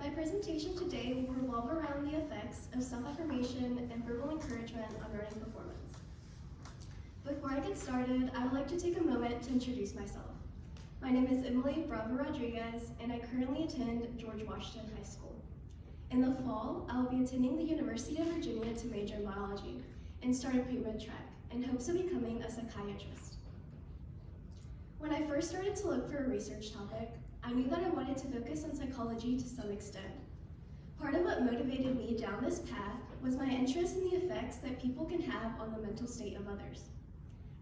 My presentation today will revolve around the effects of self-affirmation and verbal encouragement on running performance. Before I get started, I would like to take a moment to introduce myself. My name is Emily Bravo Rodriguez, and I currently attend George Washington High School. In the fall, I will be attending the University of Virginia to major in biology and start a pre-med track in hopes of becoming a psychiatrist. When I first started to look for a research topic, I knew that I wanted to focus on psychology to some extent. Part of what motivated me down this path was my interest in the effects that people can have on the mental state of others.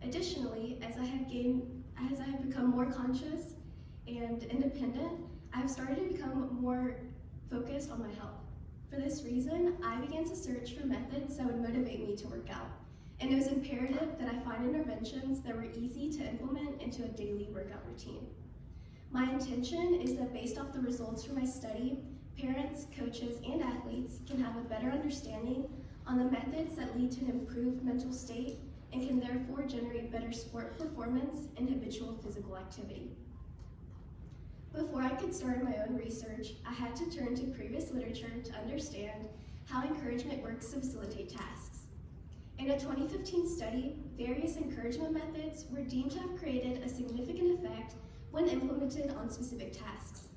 Additionally, as I have become more conscious and independent, I have started to become more focused on my health. For this reason, I began to search for methods that would motivate me to work out, and it was imperative that I find interventions that were easy to implement into a daily workout routine. My intention is that based off the results from my study, parents, coaches, and athletes can have a better understanding on the methods that lead to an improved mental state and can therefore generate better sport performance and habitual physical activity. Before I could start my own research, I had to turn to previous literature to understand how encouragement works to facilitate tasks. In a 2015 study, various encouragement methods were deemed to have created a significant effect when implemented on specific tasks.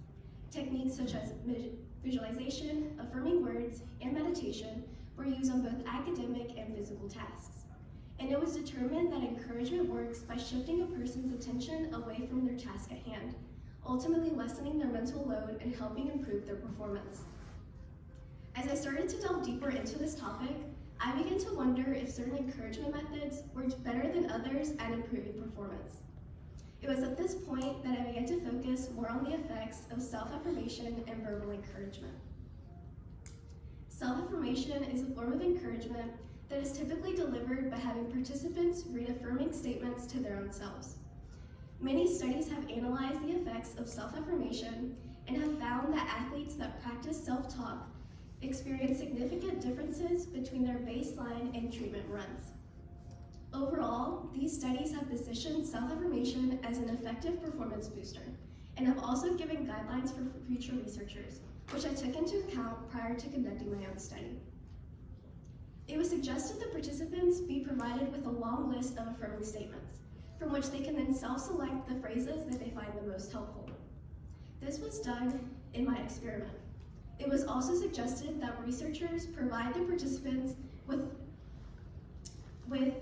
Techniques such as visualization, affirming words, and meditation were used on both academic and physical tasks. And it was determined that encouragement works by shifting a person's attention away from their task at hand, ultimately lessening their mental load and helping improve their performance. As I started to delve deeper into this topic, I began to wonder if certain encouragement methods worked better than others at improving performance. It was at this point that I began to focus more on the effects of self-affirmation and verbal encouragement. Self-affirmation is a form of encouragement that is typically delivered by having participants read affirming statements to their own selves. Many studies have analyzed the effects of self-affirmation and have found that athletes that practice self-talk experience significant differences between their baseline and treatment runs. Overall, these studies have positioned self-affirmation as an effective performance booster and have also given guidelines for future researchers, which I took into account prior to conducting my own study. It was suggested that participants be provided with a long list of affirming statements, from which they can then self-select the phrases that they find the most helpful. This was done in my experiment. It was also suggested that researchers provide their participants with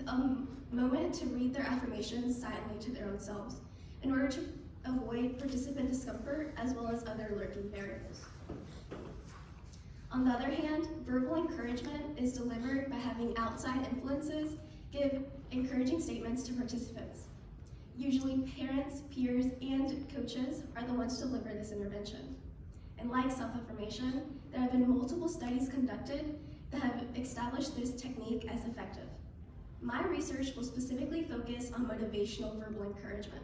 a moment to read their affirmations silently to their own selves in order to avoid participant discomfort as well as other lurking variables. On the other hand, verbal encouragement is delivered by having outside influences give encouraging statements to participants. Usually parents, peers, and coaches are the ones to deliver this intervention. And like self-affirmation, there have been multiple studies conducted that have established this technique as effective. My research will specifically focus on motivational verbal encouragement,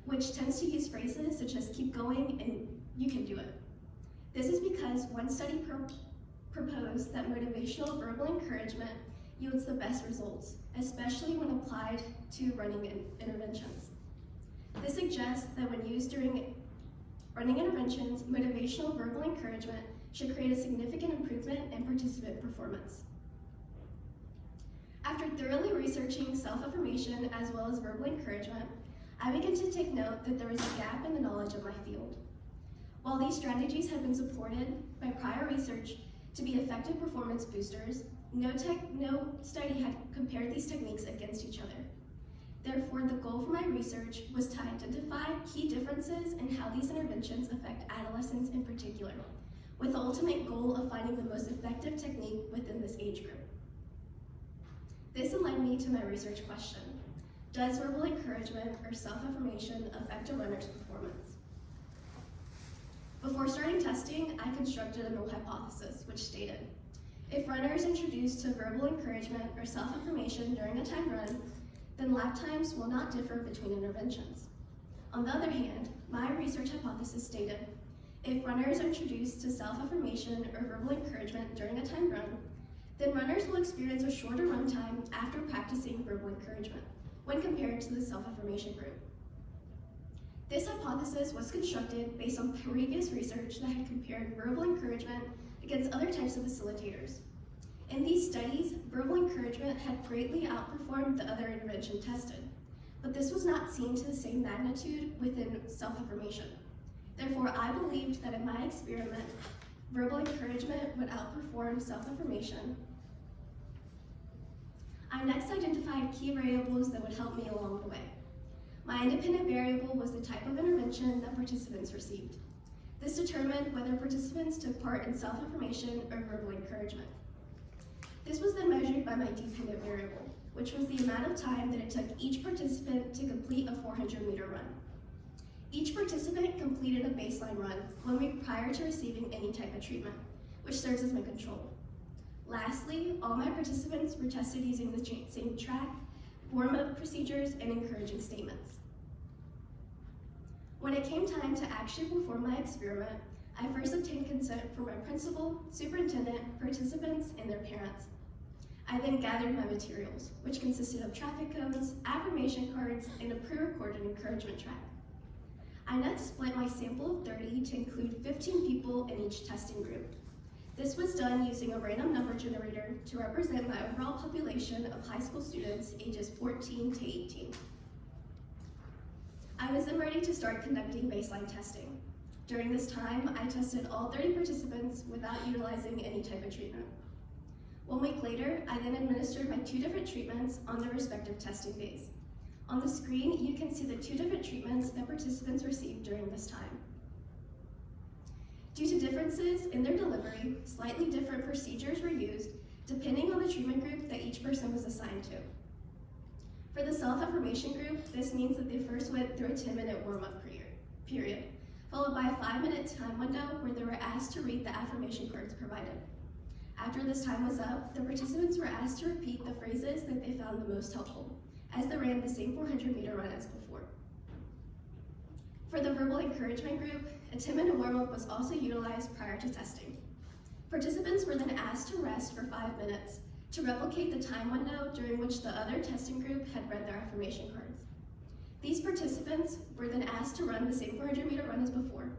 which tends to use phrases such as keep going and you can do it. This is because one study proposed that motivational verbal encouragement yields the best results, especially when applied to running interventions. This suggests that when used during running interventions, motivational verbal encouragement should create a significant improvement in participant performance. After thoroughly researching self-affirmation as well as verbal encouragement, I began to take note that there was a gap in the knowledge of my field. While these strategies have been supported by prior research to be effective performance boosters, no study had compared these techniques against each other. Therefore, the goal for my research was to identify key differences in how these interventions affect adolescents in particular, with the ultimate goal of finding the most effective technique within this age group. This led me to my research question: does verbal encouragement or self-affirmation affect a runner's performance? Before starting testing, I constructed a null hypothesis, which stated, if runners introduced to verbal encouragement or self-affirmation during a timed run, then lap times will not differ between interventions. On the other hand, my research hypothesis stated, if runners are introduced to self-affirmation or verbal encouragement during a timed run, then runners will experience a shorter run time after practicing verbal encouragement when compared to the self-affirmation group. This hypothesis was constructed based on previous research that had compared verbal encouragement against other types of facilitators. In these studies, verbal encouragement had greatly outperformed the other intervention tested, but this was not seen to the same magnitude within self-affirmation. Therefore, I believed that in my experiment, verbal encouragement would outperform self-affirmation. I next identified key variables that would help me along the way. My independent variable was the type of intervention that participants received. This determined whether participants took part in self-affirmation or verbal encouragement. This was then measured by my dependent variable, which was the amount of time that it took each participant to complete a 400-meter run. Each participant completed a baseline run 1 week prior to receiving any type of treatment, which serves as my control. Lastly, all my participants were tested using the same track, warm-up procedures, and encouraging statements. When it came time to actually perform my experiment, I first obtained consent from my principal, superintendent, participants, and their parents. I then gathered my materials, which consisted of traffic cones, affirmation cards, and a pre-recorded encouragement track. I next split my sample of 30 to include 15 people in each testing group. This was done using a random number generator to represent my overall population of high school students ages 14 to 18. I was then ready to start conducting baseline testing. During this time, I tested all 30 participants without utilizing any type of treatment. 1 week later, I then administered my 2 different treatments on their respective testing days. On the screen, you can see the 2 different treatments that participants received during this time. Due to differences in their delivery, slightly different procedures were used depending on the treatment group that each person was assigned to. For the self-affirmation group, this means that they first went through a 10-minute warm-up period, followed by a 5-minute time window where they were asked to read the affirmation cards provided. After this time was up, the participants were asked to repeat the phrases that they found the most helpful, as they ran the same 400-meter run as before. For the verbal encouragement group, a 10-minute warm-up was also utilized prior to testing. Participants were then asked to rest for 5 minutes to replicate the time window during which the other testing group had read their affirmation cards. These participants were then asked to run the same 400-meter run as before,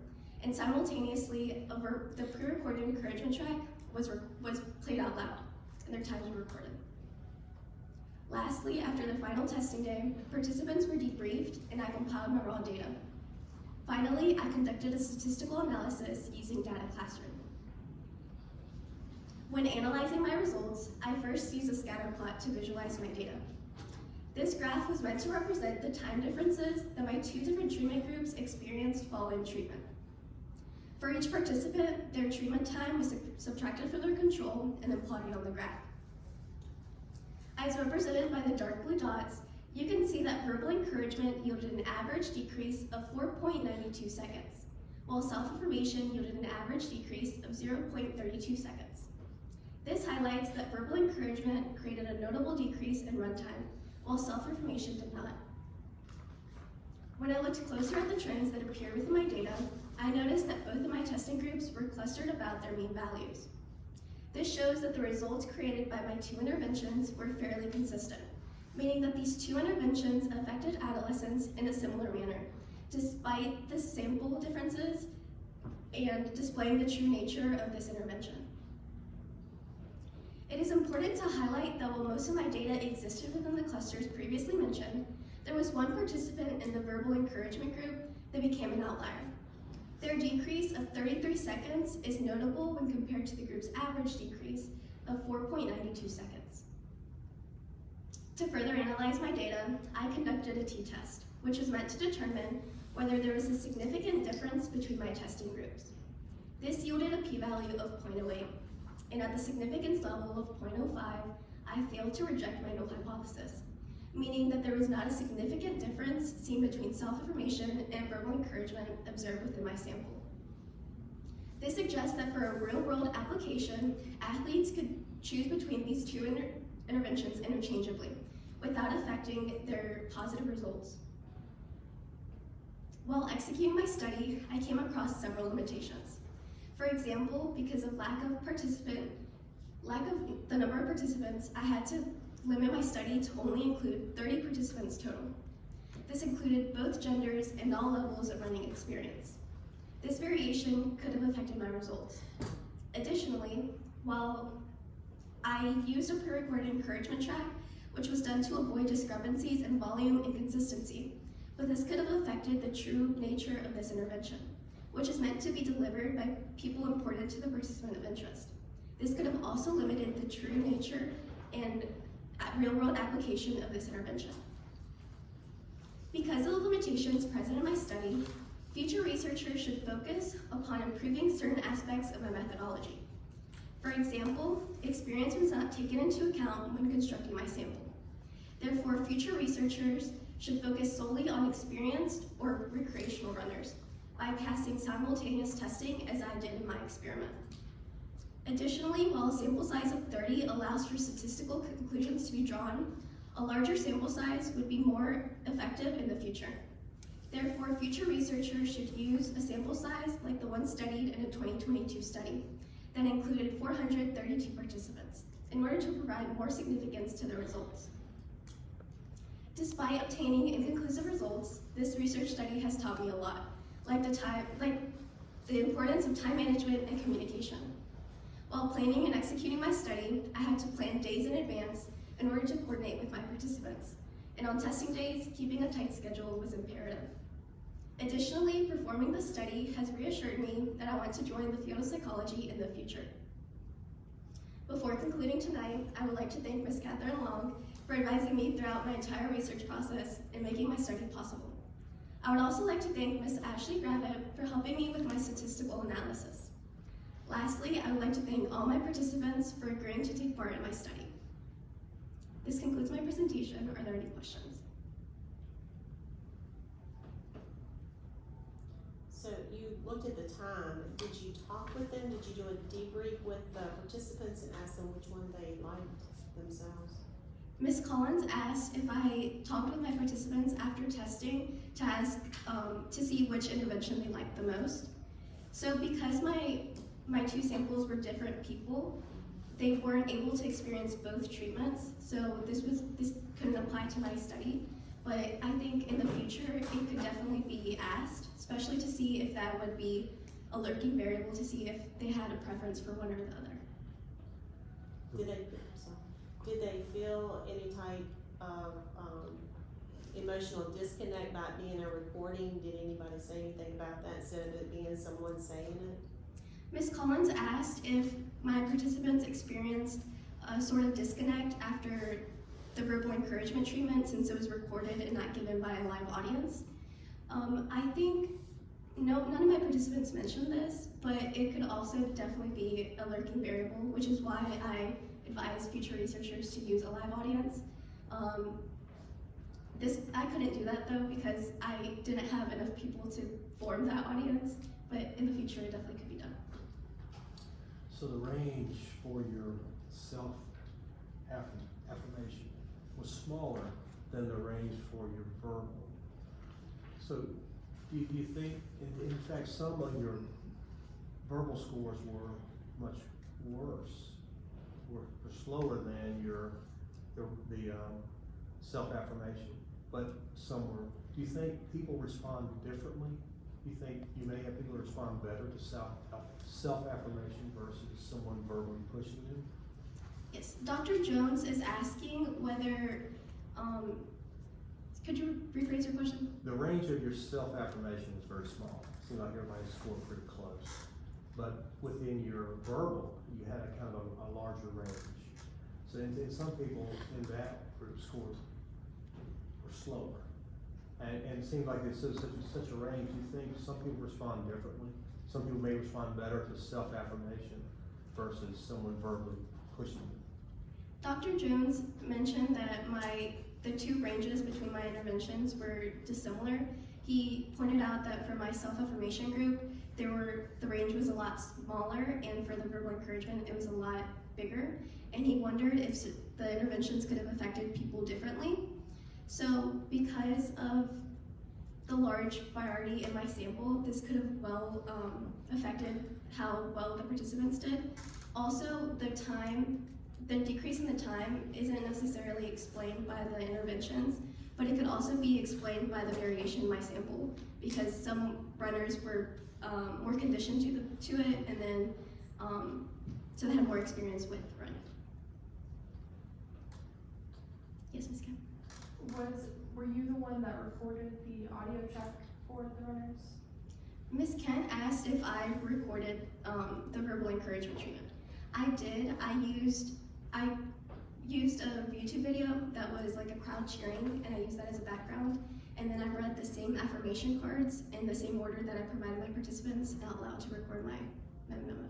and simultaneously, the pre-recorded encouragement track was played out loud, and their times were recorded. Lastly, after the final testing day, participants were debriefed and I compiled my raw data. Finally, I conducted a statistical analysis using Data Classroom. When analyzing my results, I first used a scatter plot to visualize my data. This graph was meant to represent the time differences that my 2 different treatment groups experienced following treatment. For each participant, their treatment time was subtracted from their control and then plotted on the graph. As represented by the dark blue dots, you can see that verbal encouragement yielded an average decrease of 4.92 seconds, while self-affirmation yielded an average decrease of 0.32 seconds. This highlights that verbal encouragement created a notable decrease in runtime, while self-affirmation did not. When I looked closer at the trends that appeared within my data, I noticed that both of my testing groups were clustered about their mean values. This shows that the results created by my 2 interventions were fairly consistent, meaning that these 2 interventions affected adolescents in a similar manner, despite the sample differences and displaying the true nature of this intervention. It is important to highlight that while most of my data existed within the clusters previously mentioned, there was 1 participant in the verbal encouragement group that became an outlier. Their decrease of 33 seconds is notable when compared to the group's average decrease of 4.92 seconds. To further analyze my data, I conducted a t-test, which was meant to determine whether there was a significant difference between my testing groups. This yielded a p-value of 0.08, and at the significance level of 0.05, I failed to reject my null hypothesis, meaning that there was not a significant difference seen between self-affirmation and verbal encouragement observed within my sample. This suggests that for a real-world application, athletes could choose between these 2 interventions interchangeably, without affecting their positive results. While executing my study, I came across several limitations. For example, because of lack of the number of participants, I had to limit my study to only include 30 participants total. This included both genders and all levels of running experience. This variation could have affected my results. Additionally, while I used a pre-recorded encouragement track, which was done to avoid discrepancies in volume and consistency, but this could have affected the true nature of this intervention, which is meant to be delivered by people important to the participant of interest. This could have also limited the true nature and real-world application of this intervention. Because of the limitations present in my study, future researchers should focus upon improving certain aspects of my methodology. For example, experience was not taken into account when constructing my sample. Therefore, future researchers should focus solely on experienced or recreational runners, bypassing simultaneous testing as I did in my experiment. Additionally, while a sample size of 30 allows for statistical conclusions to be drawn, a larger sample size would be more effective in the future. Therefore, future researchers should use a sample size like the one studied in a 2022 study that included 432 participants in order to provide more significance to the results. Despite obtaining inconclusive results, this research study has taught me a lot, like the importance of time management and communication. While planning and executing my study, I had to plan days in advance in order to coordinate with my participants, and on testing days, keeping a tight schedule was imperative. Additionally, performing the study has reassured me that I want to join the field of psychology in the future. Before concluding tonight, I would like to thank Ms. Catherine Long for advising me throughout my entire research process and making my study possible. I would also like to thank Ms. Ashley Gravitt for helping me with my statistical analysis. Lastly, I would like to thank all my participants for agreeing to take part in my study. This concludes my presentation. Are there any questions? So you looked at the time. Did you talk with them? Did you do a debrief with the participants and ask them which one they liked themselves? Ms. Collins asked if I talked with my participants after testing to ask to see which intervention they liked the most. So because my two samples were different people, they weren't able to experience both treatments. So this couldn't apply to my study. But I think in the future it could definitely be asked, especially to see if that would be a lurking variable to see if they had a preference for one or the other. Did they feel any type of emotional disconnect by it being a recording? Did anybody say anything about that instead of it being someone saying it? Ms. Collins asked if my participants experienced a sort of disconnect after the verbal encouragement treatment since it was recorded and not given by a live audience. I think none of my participants mentioned this, but it could also definitely be a lurking variable, which is why I advise future researchers to use a live audience. I couldn't do that though because I didn't have enough people to form that audience, but in the future it definitely could be done. So the range for your self-affirmation was smaller than the range for your verbal. So do you think, in fact, some of your verbal scores were much worse, were slower than the self-affirmation, but some were. Do you think people respond differently? Do you think you may have people respond better to self-affirmation versus someone verbally pushing them? Yes, Dr. Jones is asking whether, could you rephrase your question? The range of your self-affirmation was very small. It seemed like everybody scored pretty close. But within your verbal, you had a kind of a larger range. So in some people in that group scored were slower. And it seems like it's such a range. Do you think some people respond differently? Some people may respond better to self-affirmation versus someone verbally pushing them. Dr. Jones mentioned that the two ranges between my interventions were dissimilar. He pointed out that for my self-affirmation group, the range was a lot smaller, and for the verbal encouragement, it was a lot bigger. And he wondered if the interventions could have affected people differently. So because of the large variety in my sample, this could have well affected how well the participants did. Also, the decrease in the time isn't necessarily explained by the interventions, but it could also be explained by the variation in my sample, because some runners were more conditioned to it, and then so they had more experience with running. Yes, Ms. Kim? Were you the one that recorded the audio check for the runners? Ms. Kent asked if I recorded the verbal encouragement treatment. I did. I used a YouTube video that was like a crowd cheering, and I used that as a background. And then I read the same affirmation cards in the same order that I provided my participants out loud to record my memo.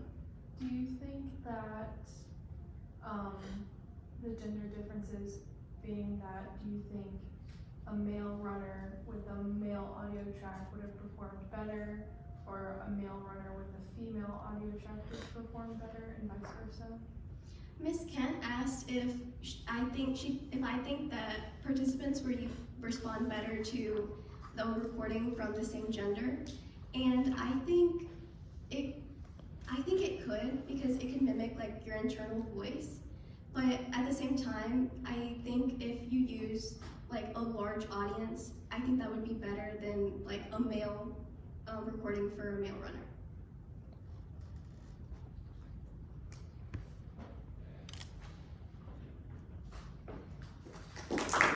Do you think that the gender differences being that, do you think a male runner with a male audio track would have performed better, or a male runner with a female audio track would perform better, and vice versa? Ms. Kent asked if I think that participants respond better to the recording from the same gender, and I think it could, because it can mimic like your internal voice. But at the same time, I think if you use like a large audience, I think that would be better than like a male recording for a male runner.